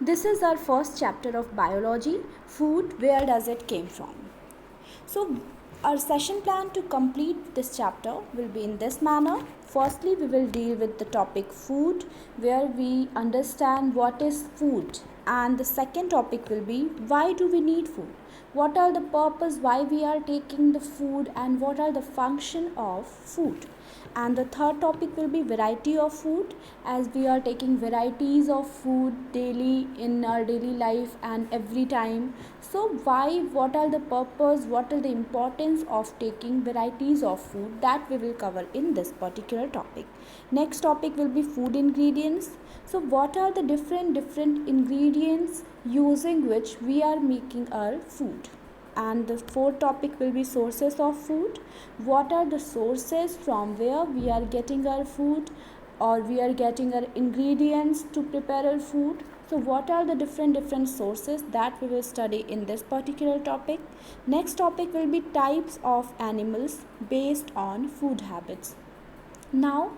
This is our first chapter of biology, food, where does it came from. So our session plan to complete this chapter will be in this manner. Firstly, we will deal with the topic food, where we understand what is food, and the second topic will be why do we need food, what are the purpose why we are taking the food, and what are the function of food. And the third topic will be variety of food, as we are taking varieties of food daily in our daily life and every time. So why, what are the purpose, what are the importance of taking varieties of food, that we will cover in this particular topic. Next topic will be food ingredients. So what are the different ingredients using which we are making our food. And the fourth topic will be sources of food. What are the sources from where we are getting our food, or we are getting our ingredients to prepare our food. So what are the different sources, that we will study in this particular topic. Next topic will be types of animals based on food habits. Now,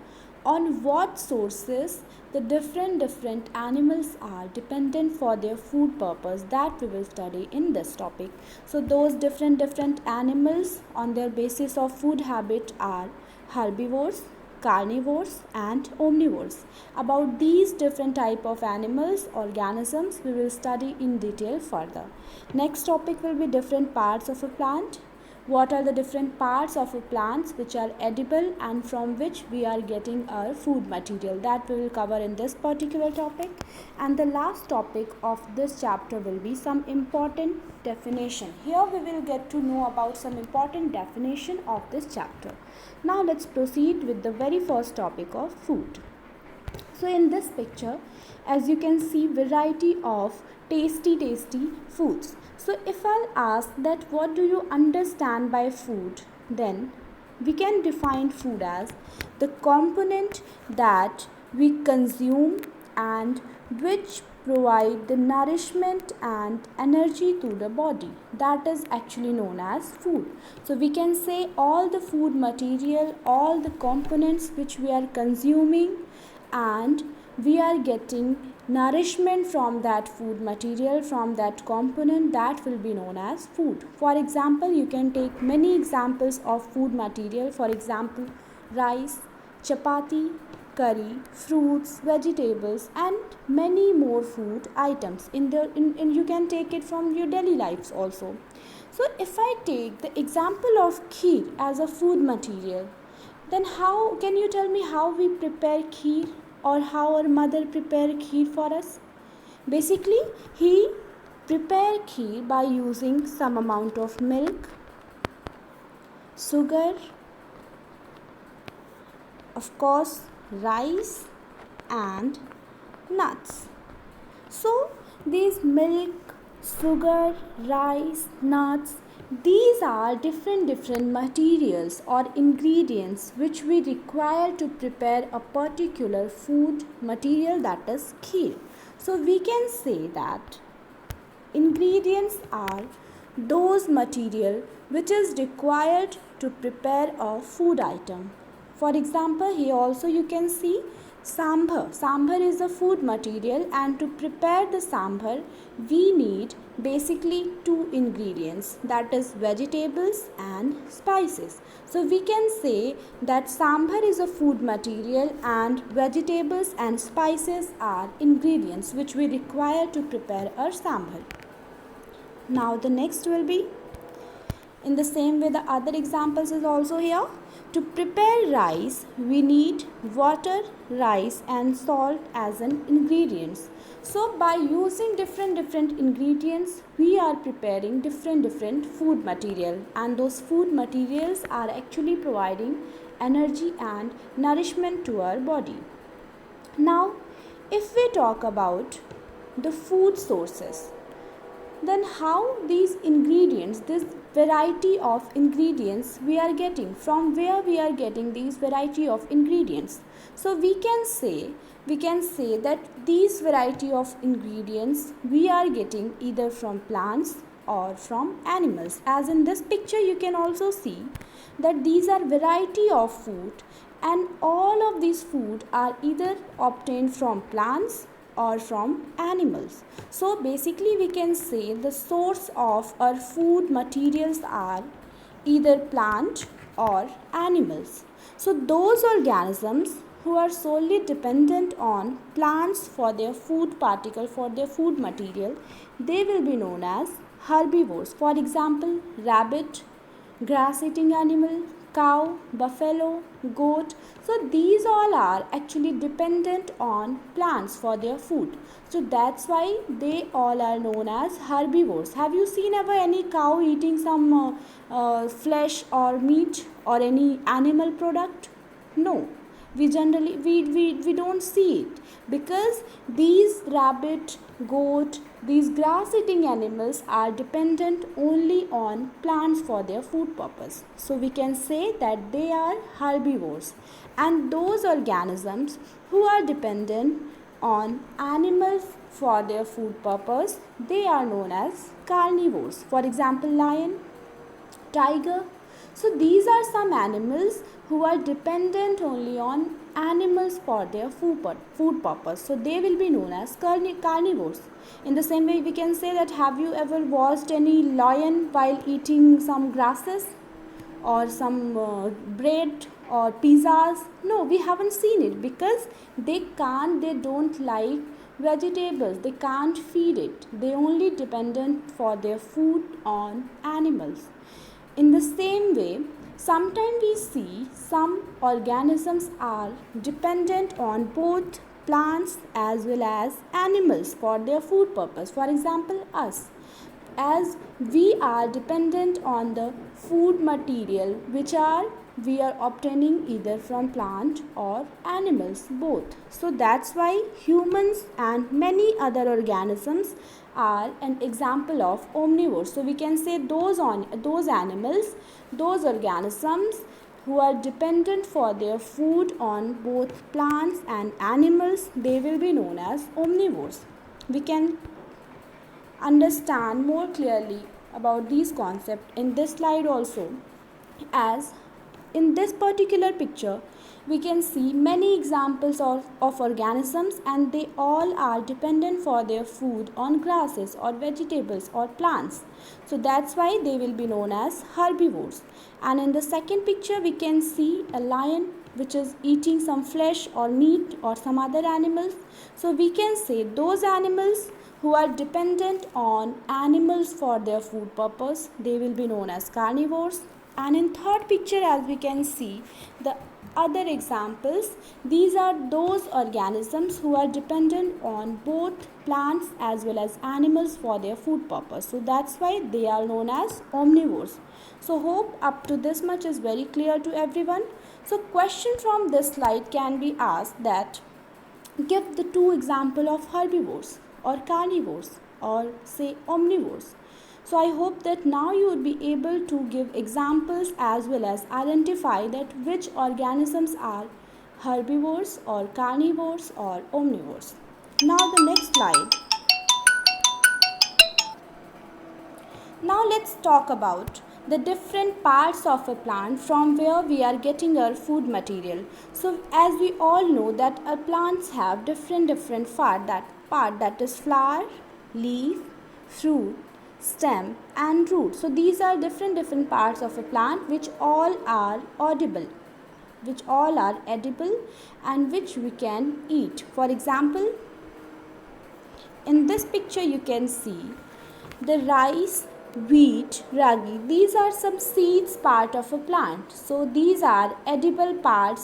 on what sources the different animals are dependent for their food purpose, that we will study in this topic. So those different animals on their basis of food habit are herbivores, carnivores and omnivores. About these different type of animals, organisms, we will study in detail further. Next topic will be different parts of a plant. What are the different parts of a plants which are edible and from which we are getting our food material, that we will cover in this particular topic. And the last topic of this chapter will be some important definition. Here we will get to know about some important definition of this chapter. Now let's proceed with the very first topic of food. So in this picture, as you can see, variety of tasty foods. So if I'll ask that what do you understand by food, then we can define food as the component that we consume and which provide the nourishment and energy to the body, that is actually known as food. So we can say all the food material, all the components which we are consuming and we are getting nourishment from that food material, from that component, that will be known as food. For example, you can take many examples of food material. For example, rice, chapati, curry, fruits, vegetables and many more food items in you can take it from your daily lives also. So if I take the example of kheer as a food material, then how can you tell me how we prepare kheer, or how our mother prepare kheer for us? Basically, he prepare kheer by using some amount of milk, sugar, of course, rice and nuts. So these milk, sugar, rice, nuts, these are different materials or ingredients which we require to prepare a particular food material, that is kheer. So we can say that ingredients are those material which is required to prepare a food item. For example, here also you can see sambar. Sambar is a food material, and to prepare the sambar we need basically two ingredients, that is vegetables and spices. So we can say that sambar is a food material and vegetables and spices are ingredients which we require to prepare our sambar. Now the next will be, in the same way the other examples is also here. To prepare rice, we need water, rice and salt as an ingredients. So by using different ingredients, we are preparing different food material, and those food materials are actually providing energy and nourishment to our body. Now, if we talk about the food sources, then how these ingredients, this variety of ingredients we are getting, from where we are getting these variety of ingredients. So we can say that these variety of ingredients we are getting either from plants or from animals. As in this picture you can also see that these are variety of food, and all of these food are either obtained from plants or from animals. So basically we can say the source of our food materials are either plant or animals. So those organisms who are solely dependent on plants for their food particle, for their food material, they will be known as herbivores. For example, rabbit, grass eating animal, cow, buffalo, goat. So these all are actually dependent on plants for their food. So that's why they all are known as herbivores. Have you seen ever any cow eating some flesh or meat or any animal product? No, we don't see it, because these rabbit, goat, these grass eating animals are dependent only on plants for their food purpose. So we can say that they are herbivores. And those organisms who are dependent on animals for their food purpose, they are known as carnivores. For example, lion, tiger. So these are some animals who are dependent only on animals for their food purpose. So they will be known as carnivores. In the same way, we can say that, have you ever watched any lion while eating some grasses or some bread or pizzas? No, we haven't seen it, because they don't like vegetables. They can't feed it. They only dependent for their food on animals. In the same way, sometimes we see some organisms are dependent on both plants as well as animals for their food purpose. For example, us, as we are dependent on the food material which we are obtaining either from plant or animals, both. So that's why humans and many other organisms are an example of omnivores. So we can say those animals, those organisms who are dependent for their food on both plants and animals, they will be known as omnivores. We can understand more clearly about these concepts in this slide also, as in this particular picture we can see many examples of organisms, and they all are dependent for their food on grasses or vegetables or plants. So that's why they will be known as herbivores. And in the second picture we can see a lion which is eating some flesh or meat or some other animals. So we can say those animals who are dependent on animals for their food purpose, they will be known as carnivores. And in third picture, as we can see the other examples, these are those organisms who are dependent on both plants as well as animals for their food purpose. So that's why they are known as omnivores. So hope up to this much is very clear to everyone. So question from this slide can be asked that, give the two example of herbivores or carnivores or say omnivores. So I hope that now you would be able to give examples as well as identify that which organisms are herbivores or carnivores or omnivores. Now the next slide. Now let's talk about the different parts of a plant from where we are getting our food material. So as we all know that our plants have different part that is flower, leaf, fruit, stem and root. So these are different parts of a plant which all are edible and which we can eat. For example, in this picture you can see the rice, wheat, ragi. These are some seeds part of a plant. So these are edible part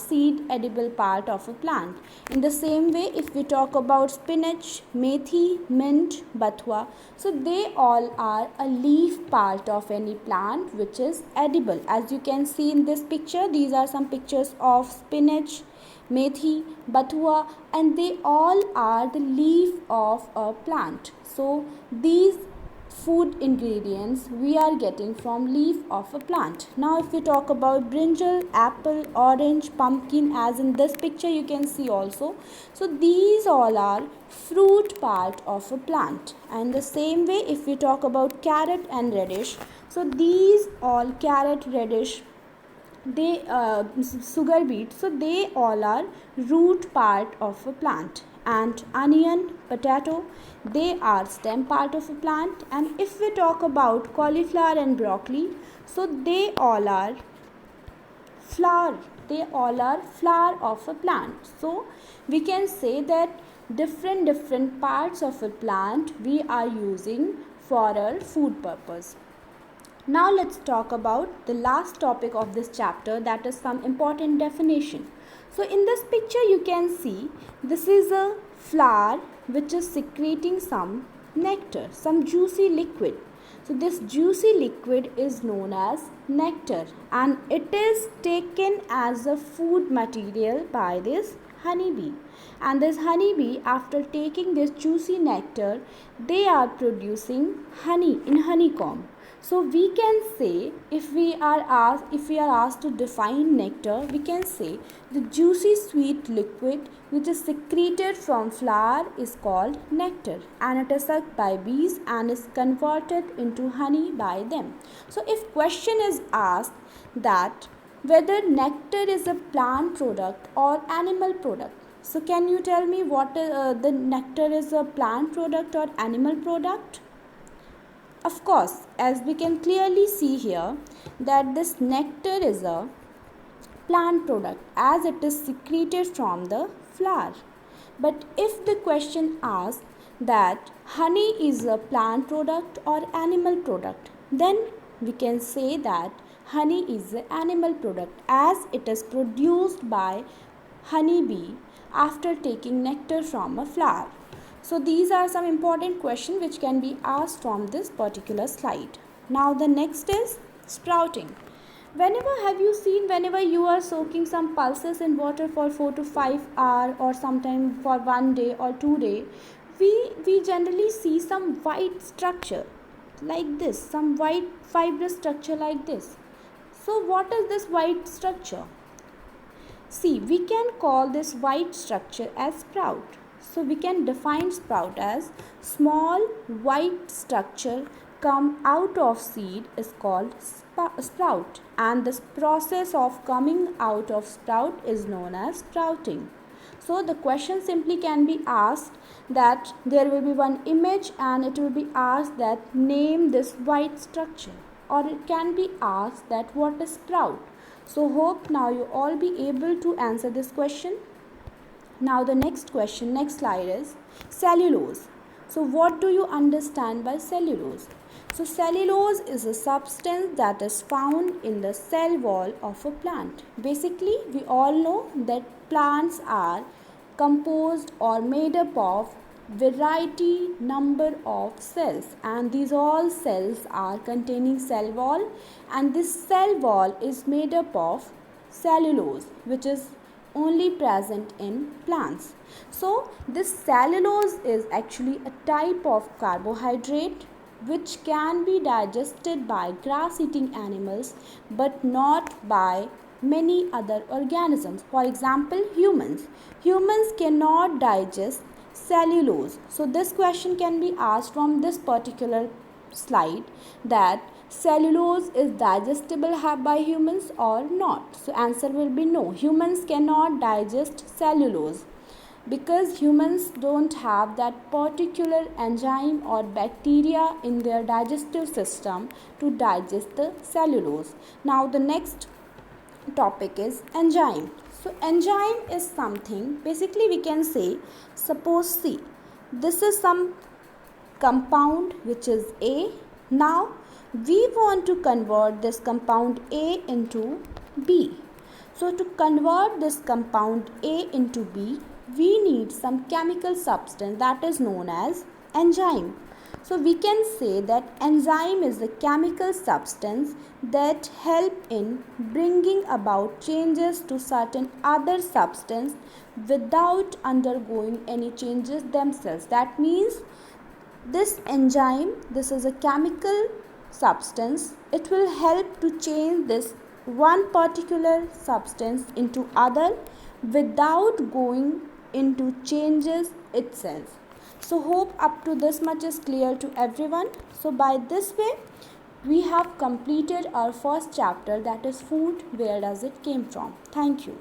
of a plant. In the same way, if we talk about spinach, methi, mint, bathua, so they all are a leaf part of any plant which is edible. As you can see in this picture, these are some pictures of spinach, methi, bathua, and they all are the leaf of a plant. So these food ingredients we are getting from leaf of a plant. Now if we talk about brinjal, apple, orange, pumpkin, as in this picture you can see also, so these all are fruit part of a plant. And the same way if we talk about carrot and radish, so these all carrot, radish, they sugar beet, so they all are root part of a plant. and onion, potato, they are stem part of a plant. And if we talk about cauliflower and broccoli, so they all are flower. They all are flower of a plant. So we can say that different parts of a plant we are using for our food purpose. Now let's talk about the last topic of this chapter, that is some important definition. So in this picture you can see this is a flower which is secreting some nectar, some juicy liquid. So this juicy liquid is known as nectar, and it is taken as a food material by this honeybee. And this honeybee, after taking this juicy nectar, they are producing honey in honeycomb. So we can say, if we are asked to define nectar, we can say the juicy sweet liquid which is secreted from flower is called nectar, and it is sucked by bees and is converted into honey by them. So if question is asked that whether nectar is a plant product or animal product, so can you tell me what the nectar is a plant product or animal product? Of course, as we can clearly see here that this nectar is a plant product as it is secreted from the flower. But if the question asks that honey is a plant product or animal product, then we can say that honey is an animal product as it is produced by honeybee after taking nectar from a flower. So these are some important questions which can be asked from this particular slide. Now the next is sprouting. Whenever you are soaking some pulses in water for 4 to 5 hours or sometime for 1 day or 2 days, we generally see some white structure like this, some white fibrous structure like this. So what is this white structure? See, we can call this white structure as sprout. So we can define sprout as small white structure come out of seed is called sprout, and this process of coming out of sprout is known as sprouting. So the question simply can be asked that there will be one image and it will be asked that name this white structure, or it can be asked that what is sprout. So hope now you all be able to answer this question. Now the next slide is cellulose. So what do you understand by cellulose? So cellulose is a substance that is found in the cell wall of a plant. Basically, we all know that plants are composed or made up of variety number of cells, and these all cells are containing cell wall, and this cell wall is made up of cellulose, which is only present in plants. So this cellulose is actually a type of carbohydrate which can be digested by grass eating animals but not by many other organisms. For example, humans cannot digest cellulose. So this question can be asked from this particular slide, that cellulose is digestible by humans or not. So answer will be no. Humans cannot digest cellulose because humans don't have that particular enzyme or bacteria in their digestive system to digest the cellulose. Now the next topic is enzyme. So enzyme is something, basically we can say, suppose see, this is some compound which is A. Now we want to convert this compound A into B. So to convert this compound A into B, we need some chemical substance that is known as enzyme. So we can say that enzyme is a chemical substance that help in bringing about changes to certain other substance without undergoing any changes themselves. That means this enzyme, this is a chemical substance, it will help to change this one particular substance into other without going into changes itself. So hope up to this much is clear to everyone. So by this way we have completed our first chapter, that is food, where does it came from. Thank you.